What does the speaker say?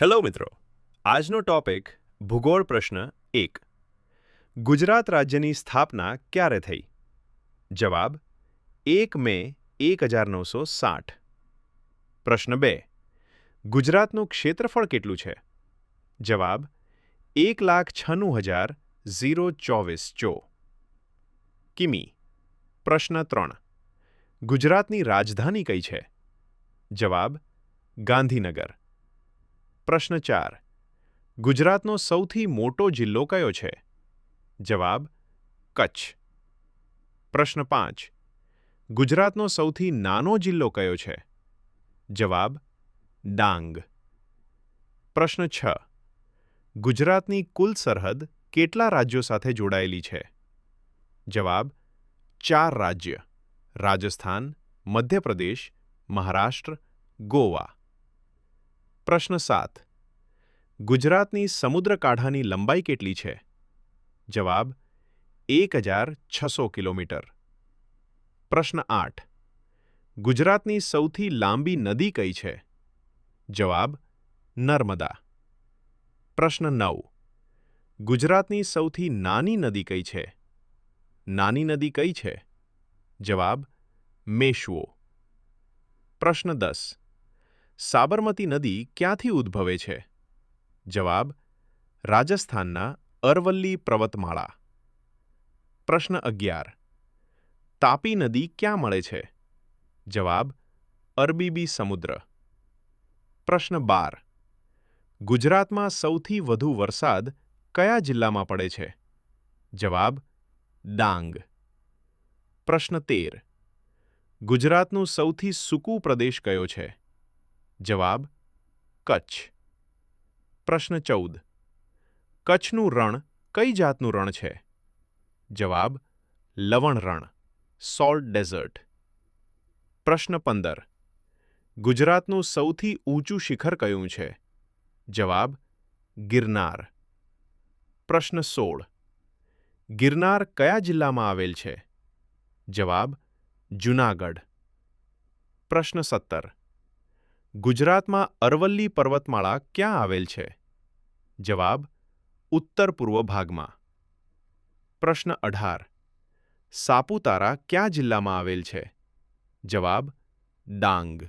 Hello મિત્રો, આજનો topic ભૂગોળ પ્રશ્ન 1. ગુજરાત રાજ્યની સ્થાપના ક્યારે થઈ? જવાબ 1 મે 1960. પ્રશ્ન 2. ગુજરાતનું ક્ષેત્રફળ કેટલું છે? જવાબ 1,96,024 ચો. કિમી. પ્રશ્ન 3. ગુજરાતની રાજધાની કઈ છે? જવાબ ગાંધીનગર. પ્રશ્ન 4. ગુજરાતનો સૌથી મોટો જિલ્લો કયો છે? જવાબ કચ્છ. પ્રશ્ન 5. ગુજરાતનો સૌથી નાનો જિલ્લો કયો છે? જવાબ ડાંગ. પ્રશ્ન 6. ગુજરાતની કુલ સરહદ કેટલા રાજ્યો સાથે જોડાયેલી છે? જવાબ 4 રાજ્ય: રાજસ્થાન, મધ્યપ્રદેશ, મહારાષ્ટ્ર, ગોવા. પ્રશ્ન 7. ગુજરાતની સમુદ્રકાંઠાની લંબાઈ કેટલી છે? જવાબ 1,600 કિલોમીટર. પ્રશ્ન 8. ગુજરાતની સૌથી લાંબી નદી કઈ છે? જવાબ નર્મદા. પ્રશ્ન 9. ગુજરાતની સૌથી નાની નદી કઈ છે? નાની નદી કઈ છે? જવાબ મેશ્વો. પ્રશ્ન 10. સાબરમતી નદી ક્યાંથી ઉદ્ભવે છે? જવાબ રાજસ્થાનના અરવલ્લી પર્વતમાળા. પ્રશ્ન 11. તાપી નદી ક્યાં મળે છે? જવાબ અરબી સમુદ્ર. પ્રશ્ન 12. ગુજરાતમાં સૌથી વધુ વરસાદ કયા જિલ્લામાં પડે છે? જવાબ ડાંગ. પ્રશ્ન 13. ગુજરાતનું સૌથી સૂકું પ્રદેશ કયો છે? જવાબ કચ્છ. પ્રશ્ન 14. કચ્છનું રણ કઈ જાતનું રણ છે? જવાબ લવણ રણ, સોલ્ટ ડેઝર્ટ. પ્રશ્ન 15. ગુજરાતનું સૌથી ઊંચું શિખર કયું છે? જવાબ ગિરનાર. પ્રશ્ન 16. ગિરનાર કયા જિલ્લામાં આવેલ છે? જવાબ જૂનાગઢ. પ્રશ્ન 17. ગુજરાતમાં અરવલ્લી પર્વતમાળા ક્યાં આવેલ છે? જવાબ ઉત્તર પૂર્વ ભાગમાં. પ્રશ્ન 18. સાપુતારા કયા જિલ્લામાં આવેલ છે? જવાબ ડાંગ.